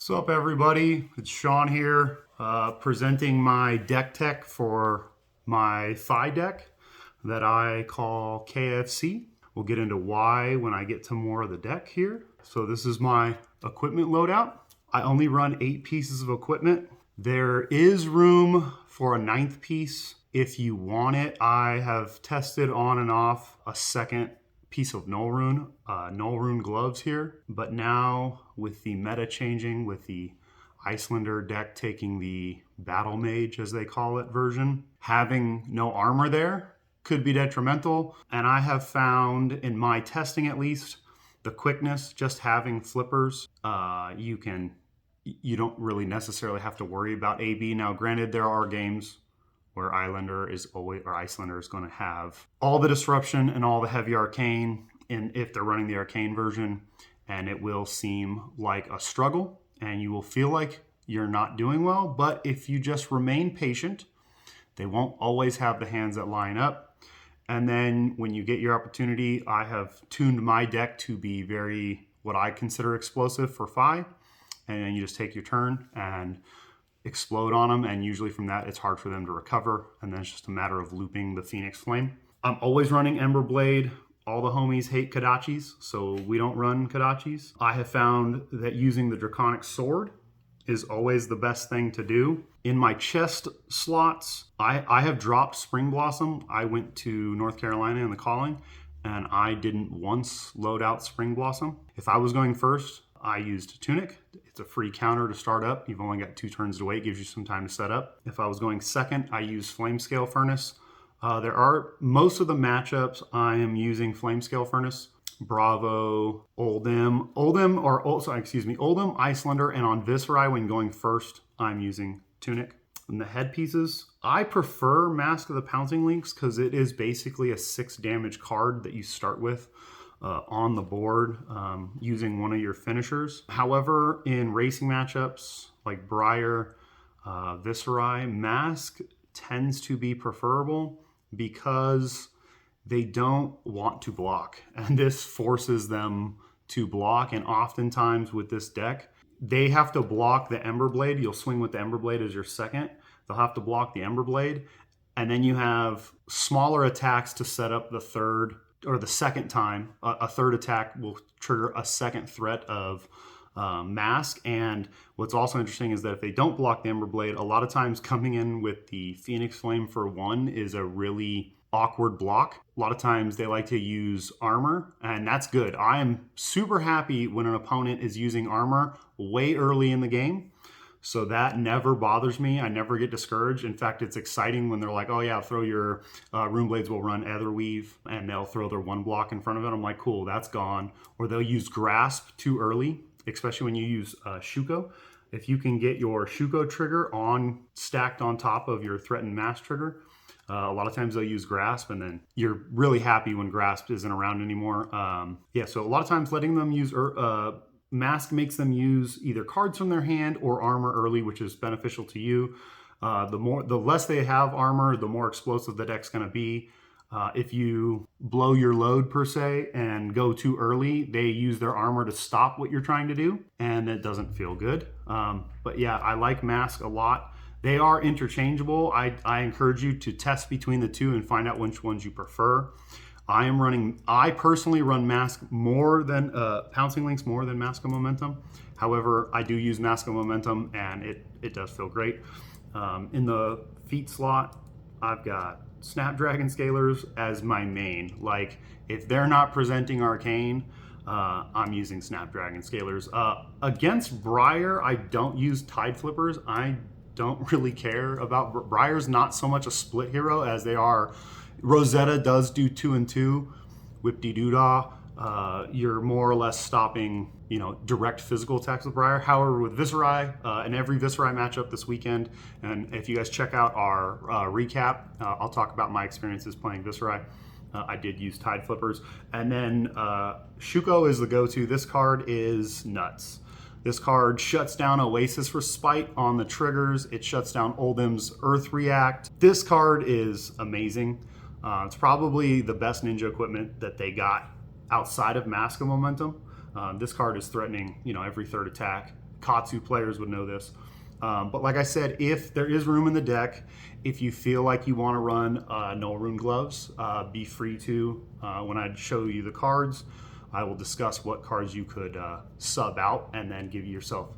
What's up, everybody? It's Shawn here, presenting my deck tech for my thigh deck that I call KFC. We'll get into why when I get to more of the deck here. So this is my equipment loadout. I only run 8 pieces of equipment. There is room for a 9th piece if you want it. I have tested on and off a second piece of null rune gloves here, but now with the meta changing, with the Icelander deck taking the battle mage, as they call it, version, having no armor there could be detrimental. And I have found, in my testing at least, the quickness, just having flippers, you don't really necessarily have to worry about AB. Now granted, there are games where Icelander is going to have all the disruption and all the heavy arcane, and if they're running the arcane version, and it will seem like a struggle and you will feel like you're not doing well. But if you just remain patient, they won't always have the hands that line up. And then when you get your opportunity, I have tuned my deck to be very, what I consider explosive for Phi, and then you just take your turn and explode on them, and usually from that it's hard for them to recover, and then it's just a matter of looping the Phoenix Flame. I'm always running Ember Blade. All the homies hate Kodachis, so we don't run Kodachis. I have found that using the Draconic Sword is always the best thing to do. In my chest slots, I have dropped Spring Blossom. I went to North Carolina in the calling, and I didn't once load out Spring Blossom. If I was going first, I used Tunic. It's a free counter to start up. You've only got 2 turns to wait, gives you some time to set up. If I was going second, I used Flamescale Furnace. There are most of the matchups I am using Flamescale Furnace. Bravo, Oldhim, Icelander, and on Viserai when going first, I'm using Tunic. And the headpieces, I prefer Mask of the Pouncing Lynx because it is basically a 6 damage card that you start with on the board using one of your finishers. However, in racing matchups like Briar, Viserai, Mask tends to be preferable because they don't want to block, and this forces them to block. And oftentimes with this deck, they have to block the Ember Blade. You'll swing with the Ember Blade as your second. They'll have to block the Ember Blade, and then you have smaller attacks to set up the third or the second time. A third attack will trigger a second threat of Mask. And what's also interesting is that if they don't block the Ember Blade, a lot of times coming in with the Phoenix Flame for 1 is a really awkward block. A lot of times they like to use armor, and that's good. I am super happy when an opponent is using armor way early in the game, so that never bothers me. I never get discouraged. In fact, it's exciting when they're like, oh yeah, throw your Rune Blades will run Etherweave, and they'll throw their 1 block in front of it. I'm like, cool, that's gone. Or they'll use Grasp too early, especially when you use Shuko. If you can get your Shuko trigger stacked on top of your Threatened Mass trigger, a lot of times they'll use Grasp, and then you're really happy when Grasp isn't around anymore. So a lot of times letting them use Mask makes them use either cards from their hand or armor early, which is beneficial to you. The less they have armor, the more explosive the deck's going to be. If you blow your load per se and go too early, they use their armor to stop what you're trying to do, and it doesn't feel good. But yeah, I like Mask a lot. They are interchangeable. I encourage you to test between the two and find out which ones you prefer. I personally run Mask more than Pouncing Lynx more than Mask of Momentum. However, I do use Mask of Momentum, and it does feel great. In the feat slot, I've got Snapdragon Scalers as my main. Like, if they're not presenting Arcane, I'm using Snapdragon Scalers. Against Briar, I don't use Tide Flippers. I don't really care about Briar's. Not so much a split hero as they are. Rosetta does do 2 and 2. Whip-de-doo-dah. You're more or less stopping, direct physical attacks with Briar. However, with Viserai, in every Viserai matchup this weekend, and if you guys check out our recap, I'll talk about my experiences playing Viserai. I did use Tide Flippers. And then Shuko is the go-to. This card is nuts. This card shuts down Oasis Respite on the triggers. It shuts down Oldhim's Earth React. This card is amazing. It's probably the best ninja equipment that they got outside of Mask of Momentum. This card is threatening, every third attack. Katsu players would know this. But like I said, if there is room in the deck, if you feel like you want to run no rune gloves, be free to. When I show you the cards, I will discuss what cards you could sub out and then give yourself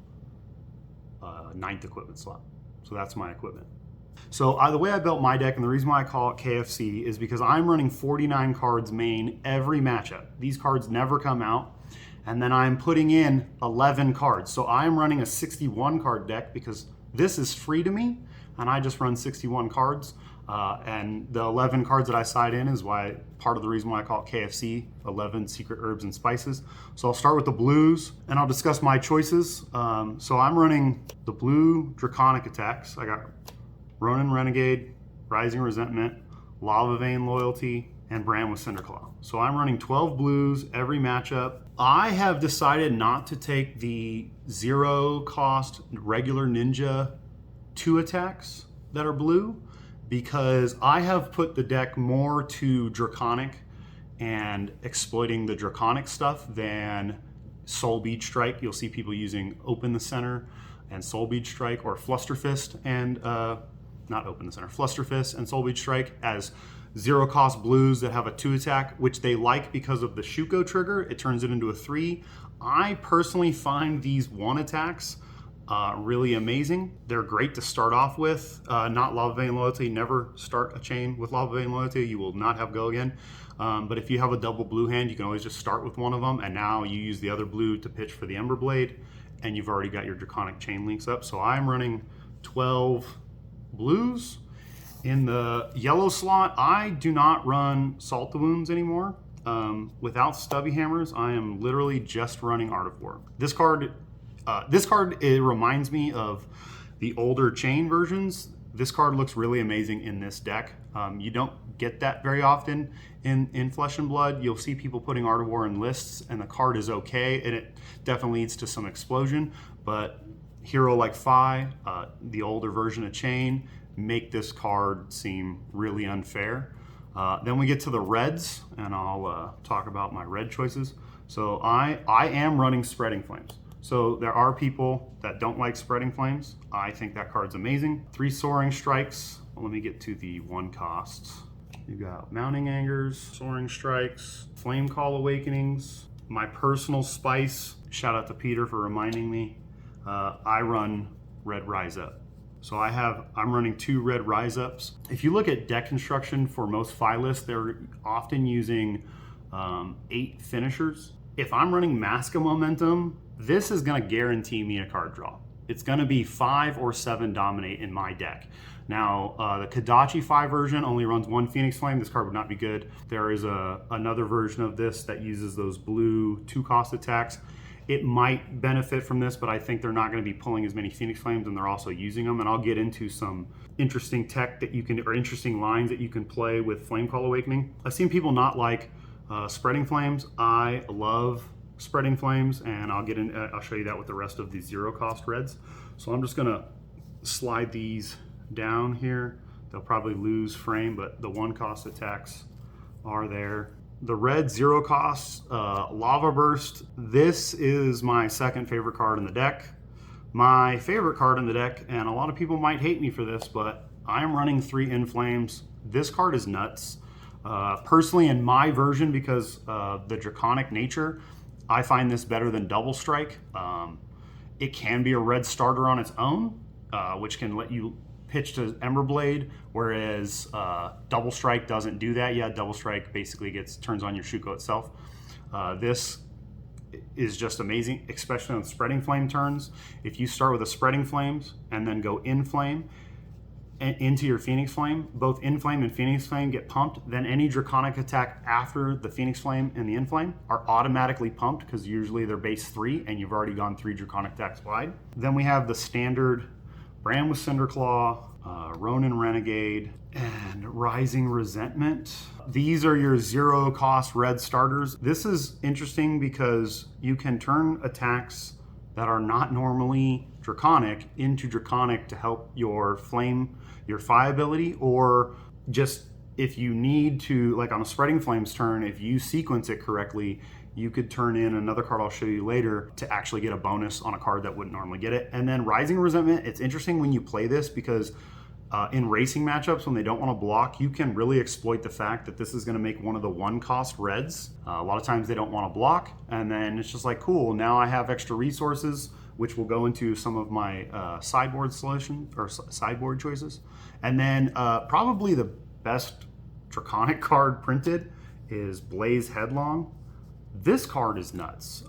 a 9th equipment slot. So that's my equipment. So the way I built my deck, and the reason why I call it KFC, is because I'm running 49 cards main every matchup. These cards never come out. And then I'm putting in 11 cards. So I'm running a 61 card deck because this is free to me, and I just run 61 cards. And the 11 cards that I side in is part of the reason why I call it KFC, 11 secret herbs and spices. So I'll start with the blues, and I'll discuss my choices. So I'm running the blue draconic attacks. I got Ronin Renegade, Rising Resentment, Lava Vein Loyalty, and Brand with Cinderclaw. So I'm running 12 blues every matchup. I have decided not to take the 0 cost regular ninja 2 attacks that are blue because I have put the deck more to draconic and exploiting the draconic stuff than Soul Bead Strike. You'll see people using Open the Center and Soul Bead Strike, or Flusterfist and not Open the Center, Flusterfist and Soul Bead Strike as 0 cost blues that have a 2 attack, which they like because of the Shuko trigger. It turns it into a 3. I personally find these 1 attacks really amazing. They're great to start off with. Not Lava Vein Loyalty. Never start a chain with Lava Vein Loyalty. You will not have go again. But if you have a double blue hand, you can always just start with one of them, and now you use the other blue to pitch for the Ember Blade, and you've already got your Draconic chain links up. So I'm running 12 blues. In the yellow slot, I do not run Salt the Wounds anymore. Without Stubby Hammers, I am literally just running Art of War. This card, it reminds me of the older chain versions. This card looks really amazing in this deck. You don't get that very often in Flesh and Blood. You'll see people putting Art of War in lists, and the card is okay, and it definitely leads to some explosion. But hero like Fi, the older version of Chain, make this card seem really unfair. Then we get to the reds, and I'll talk about my red choices. So I am running Spreading Flames. So there are people that don't like Spreading Flames. I think that card's amazing. 3 Soaring Strikes. Well, let me get to the 1 costs. You've got Mounting Angers, Soaring Strikes, Flame Call Awakenings. My personal spice, shout out to Peter for reminding me, I run Red Rise Up. So I'm running 2 red rise ups. If you look at deck construction for most Fi lists, they're often using 8 finishers. If I'm running Mask of Momentum, this is gonna guarantee me a card draw. It's gonna be 5 or 7 dominate in my deck. Now, the Kodachi Fi version only runs 1 Phoenix Flame. This card would not be good. There is another version of this that uses those blue 2-cost attacks. It might benefit from this, but I think they're not going to be pulling as many Phoenix Flames, and they're also using them. And I'll get into some interesting tech that you can, or interesting lines that you can play with Flame Call Awakening. I've seen people not like Spreading Flames. I love Spreading Flames, and I'll show you that with the rest of the 0-cost reds. So I'm just going to slide these down here. They'll probably lose frame, but the 1-cost attacks are there. The red 0 cost, Lava Burst. This is my second favorite card in the deck. My favorite card in the deck, and a lot of people might hate me for this, but I'm running 3 Inflames. This card is nuts. Personally, in my version, because of the draconic nature, I find this better than Double Strike. It can be a red starter on its own, which can let you pitch to Ember Blade, whereas Double Strike doesn't do that. Yeah, Double Strike basically turns on your Shuko itself. This is just amazing, especially on Spreading Flame turns. If you start with a Spreading Flames and then go in Flame and into your Phoenix Flame, both in Flame and Phoenix Flame get pumped, then any Draconic attack after the Phoenix Flame and the in Flame are automatically pumped because usually they're base 3 and you've already gone 3 Draconic attacks wide. Then we have the standard Brand with Cinderclaw, Ronin Renegade, and Rising Resentment. These are your 0-cost red starters. This is interesting because you can turn attacks that are not normally Draconic into Draconic to help your Fi ability, or just if you need to, like on a Spreading Flames turn, if you sequence it correctly, you could turn in another card I'll show you later to actually get a bonus on a card that wouldn't normally get it. And then Rising Resentment, it's interesting when you play this because in racing matchups, when they don't want to block, you can really exploit the fact that this is going to make one of the 1-cost reds. A lot of times they don't want to block, and then it's just like, cool, now I have extra resources, which will go into some of my sideboard solution or sideboard choices. And then probably the best Draconic card printed is Blaze Headlong. This card is nuts.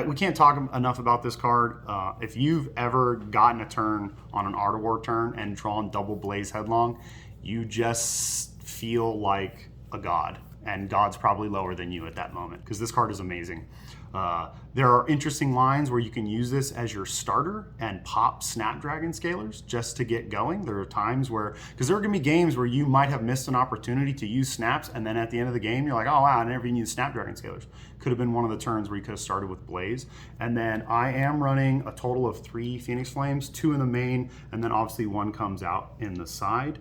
We can't talk enough about this card. If you've ever gotten a turn on an Art of War turn and drawn double Blaze Headlong, you just feel like a god. And God's probably lower than you at that moment because this card is amazing. There are interesting lines where you can use this as your starter and pop Snapdragon Scalers just to get going. There are times where, because there are going to be games where you might have missed an opportunity to use snaps, and then at the end of the game, you're like, oh wow, I never even used Snapdragon Scalers. Could have been one of the turns where you could have started with Blaze. And then I am running a total of 3 Phoenix Flames, 2 in the main, and then obviously 1 comes out in the side.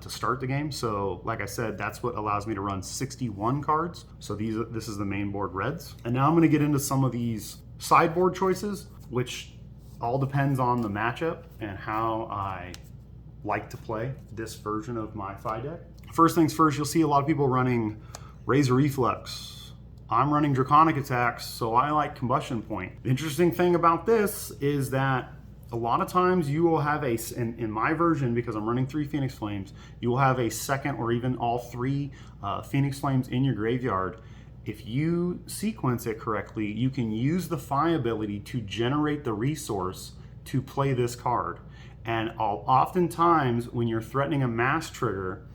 To start the game. So like I said, that's what allows me to run 61 cards. So this is the main board reds. And now I'm going to get into some of these sideboard choices, which all depends on the matchup and how I like to play this version of my Phi deck. First things first, you'll see a lot of people running Razor Reflex. I'm running Draconic Attacks, so I like Combustion Point. The interesting thing about this is that a lot of times you will have in my version, because I'm running 3 Phoenix Flames, you will have a second or even all 3 Phoenix Flames in your graveyard. If you sequence it correctly, you can use the Phi ability to generate the resource to play this card. And oftentimes when you're threatening a mass trigger,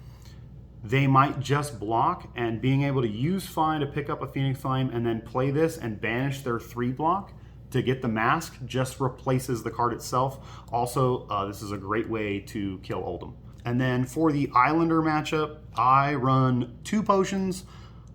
they might just block, and being able to use Phi to pick up a Phoenix Flame and then play this and banish their 3 block to get the mask just replaces the card itself. Also, this is a great way to kill Oldhim. And then for the Islander matchup, I run 2 potions.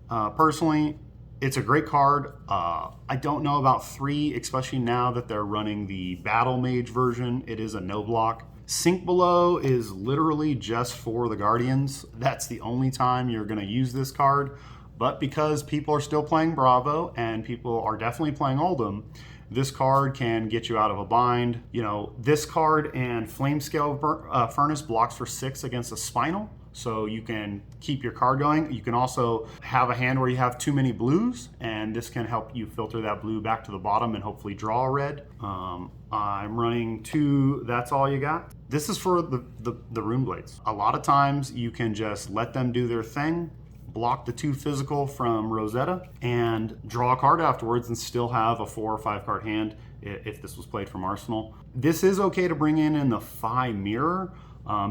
Personally, it's a great card. I don't know about 3, especially now that they're running the Battle Mage version. It is a no block. Sink Below is literally just for the Guardians. That's the only time you're going to use this card. But because people are still playing Bravo and people are definitely playing Oldhim, this card can get you out of a bind. You know, this card and Flamescale Furnace blocks for 6 against a Spinal, so you can keep your card going. You can also have a hand where you have too many blues, and this can help you filter that blue back to the bottom and hopefully draw a red. I'm running 2 That's All You Got. This is for the Rune Blades. A lot of times you can just let them do their thing, block the 2 physical from Rosetta, and draw a card afterwards and still have a 4 or 5 card hand if this was played from Arsenal. This is okay to bring in the Phi Mirror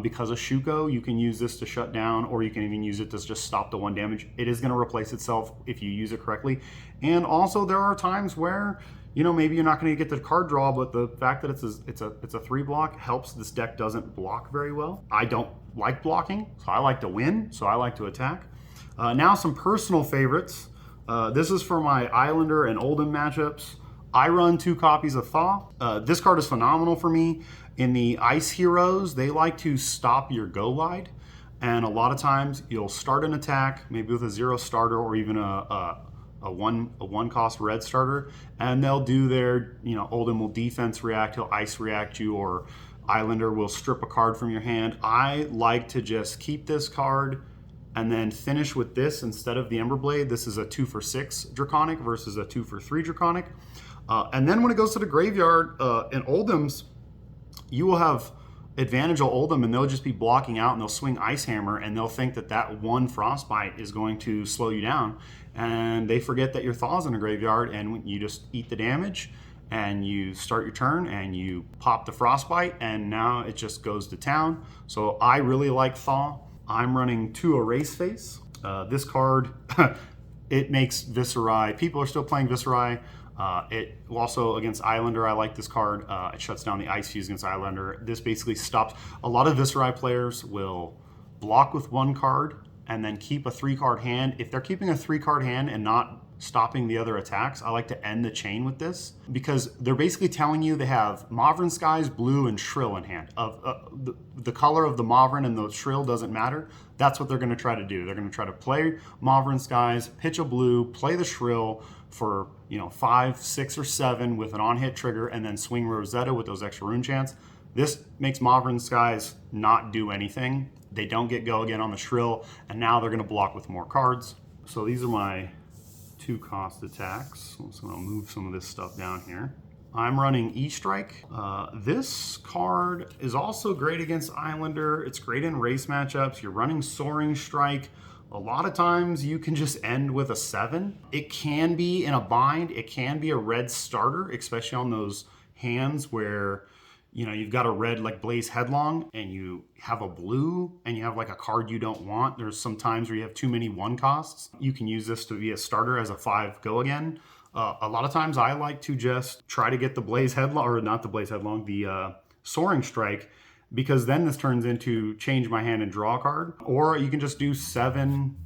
because of Shuko. You can use this to shut down, or you can even use it to just stop the 1 damage. It is going to replace itself if you use it correctly. And also there are times where, you know, maybe you're not going to get the card draw, but the fact that it's a 3 block helps. This deck doesn't block very well. I don't like blocking, so I like to win, so I like to attack. Now some personal favorites. This is for my Islander and Oldhim matchups. I run 2 copies of Thaw. This card is phenomenal for me. In the Ice Heroes, they like to stop your go wide. And a lot of times you'll start an attack, maybe with a 0 starter or even a 1 cost red starter. And they'll do their, you know, Oldhim will defense react, he'll ice react you, or Islander will strip a card from your hand. I like to just keep this card and then finish with this instead of the Emberblade. This is a 2 for 6 Draconic versus a 2 for 3 Draconic. And then when it goes to the graveyard, in Oldhim's, you will have advantage of Oldhim, and they'll just be blocking out, and they'll swing Ice Hammer, and they'll think that that 1 Frostbite is going to slow you down. And they forget that your Thaw's in the graveyard, and you just eat the damage, and you start your turn, and you pop the Frostbite, and now it just goes to town. So I really like Thaw. I'm running 2 Erase Face. This card, it makes Viserai. People are still playing Viserai. It also against Islander, I like this card. It shuts down the Ice Fuse against Islander. This basically stops. A lot of Viserai players will block with 1 card and then keep a 3 card hand. If they're keeping a 3 card hand and not stopping the other attacks, I like to end the chain with this because they're basically telling you they have Mauvrin Skies, Blue, and Shrill in hand. The color of the Mauvrin and the Shrill doesn't matter. That's what they're going to try to do. They're going to try to play Mauvrin Skies, pitch a Blue, play the Shrill for 5, 6, or 7 with an on-hit trigger, and then swing Rosetta with those extra rune chants. This makes Mauvrin Skies not do anything. They don't get go again on the Shrill, and now they're going to block with more cards. So these are my 2 cost attacks. So I'm going to move some of this stuff down here. I'm running E-Strike. This card is also great against Islander. It's great in race matchups. You're running Soaring Strike. A lot of times you can just end with a 7. It can be in a bind. It can be a red starter, especially on those hands where you've got a red like Blaze Headlong and you have a blue and you have like a card you don't want. There's some times where you have too many 1 costs. You can use this to be a starter as a 5 go again. A lot of times I like to just try to get the Blaze Headlong, or not the Blaze Headlong, the Soaring Strike, because then this turns into change my hand and draw a card. Or you can just do 7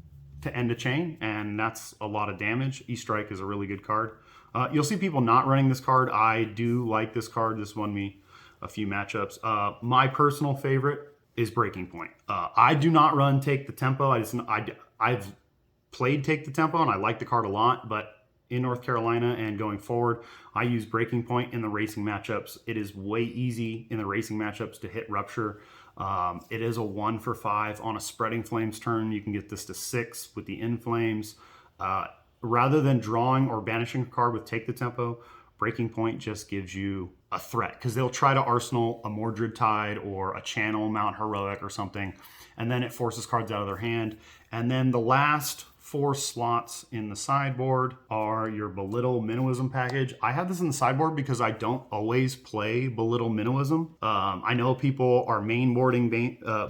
to end a chain, and that's a lot of damage. E-Strike is a really good card. You'll see people not running this card. I do like this card. This won me a few matchups. My personal favorite is Breaking Point. I do not run Take the Tempo. I've played Take the Tempo and I like the card a lot, but in North Carolina and going forward, I use Breaking Point in the racing matchups. It is way easy in the racing matchups to hit Rupture. It is a 1 for 5 on a Spreading Flames turn. You can get this to 6 with the Inflames. Rather than drawing or banishing a card with Take the Tempo, Breaking Point just gives you a threat because they'll try to arsenal a Mordred Tide or a Channel Mount Heroic or something, and then it forces cards out of their hand. And then the last 4 slots in the sideboard are your Belittle Minnowism package. I have this in the sideboard because I don't always play Belittle Minnowism. I know people are mainboarding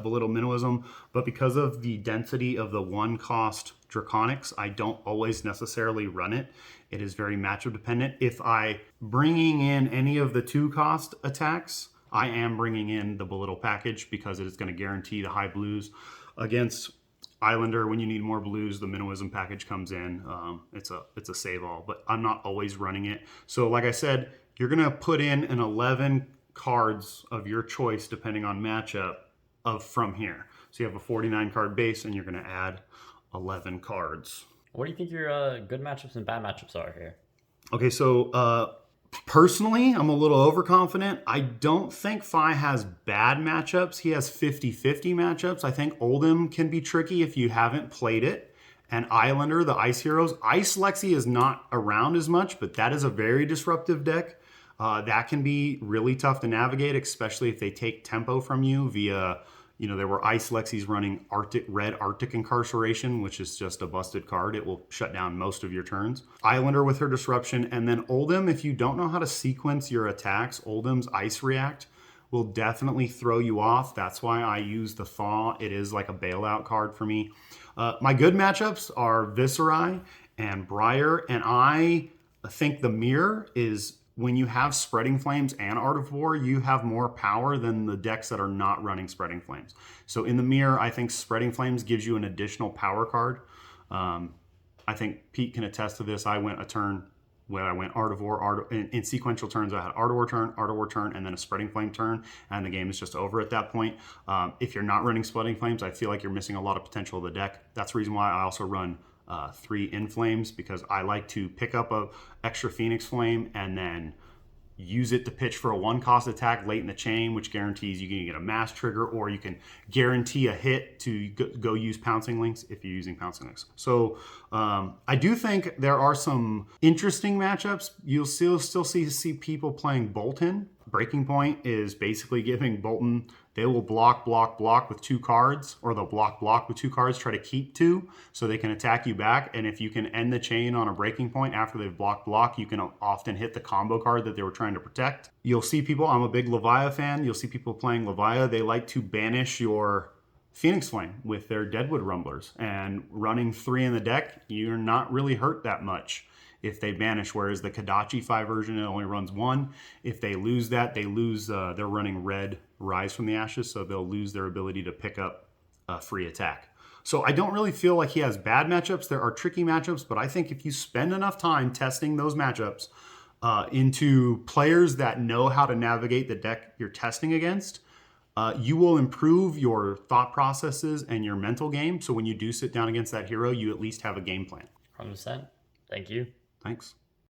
Belittle Minnowism, but because of the density of the 1 cost Draconics, I don't always necessarily run it. It is very matchup dependent. If I bringing in any of the 2 cost attacks, I am bringing in the Belittle package because it is going to guarantee the high blues. Against Islander, when you need more blues, the Minnowism package comes in. It's a save all, but I'm not always running it. So like I said, you're going to put in an 11 cards of your choice depending on matchup from here. So you have a 49 card base and you're going to add 11 cards. What do you think your good matchups and bad matchups are here? Okay, so personally, I'm a little overconfident. I don't think Fi has bad matchups. He has 50-50 matchups. I think Oldhim can be tricky if you haven't played it. And Islander, the Ice Heroes. Ice Lexi is not around as much, but that is a very disruptive deck. That can be really tough to navigate, especially if they take tempo from you via... there were Ice Lexis running Red Arctic Incarceration, which is just a busted card. It will shut down most of your turns. Islander with her Disruption, and then Oldhim, if you don't know how to sequence your attacks, Oldhim's Ice React will definitely throw you off. That's why I use the Thaw. It is like a bailout card for me. My good matchups are Viscerai and Briar, and I think the mirror is... when you have Spreading Flames and Art of War, you have more power than the decks that are not running Spreading Flames. So in the mirror, I think Spreading Flames gives you an additional power card. I think Pete can attest to this. I went a turn where I went Art of War, in sequential turns, I had Art of War turn, and then a Spreading Flame turn, and the game is just over at that point. If you're not running Spreading Flames, I feel like you're missing a lot of potential of the deck. That's the reason why I also run 3 Inflames, because I like to pick up a extra Phoenix Flame and then use it to pitch for a 1 cost attack late in the chain, which guarantees you can get a mass trigger, or you can guarantee a hit to go use Pouncing Links if you're using Pouncing Links. So I do think there are some interesting matchups. You'll still see people playing Bolton. Breaking Point is basically giving Bolton, they will block with 2 cards, or they'll block with 2 cards, try to keep 2 so they can attack you back. And if you can end the chain on a Breaking Point after they've block, you can often hit the combo card that they were trying to protect. You'll see people, I'm a big Levia fan, you'll see people playing Levia, they like to banish your Phoenix Flame with their Deadwood Rumblers, and running 3 in the deck, you're not really hurt that much if they banish, whereas the Kodachi 5 version, it only runs 1. If they lose that, they lose, they're running red Rise from the Ashes, so they'll lose their ability to pick up a free attack. So I don't really feel like he has bad matchups. There are tricky matchups, but I think if you spend enough time testing those matchups into players that know how to navigate the deck you're testing against, you will improve your thought processes and your mental game. So when you do sit down against that hero, you at least have a game plan. 100%. Thank you. Thanks.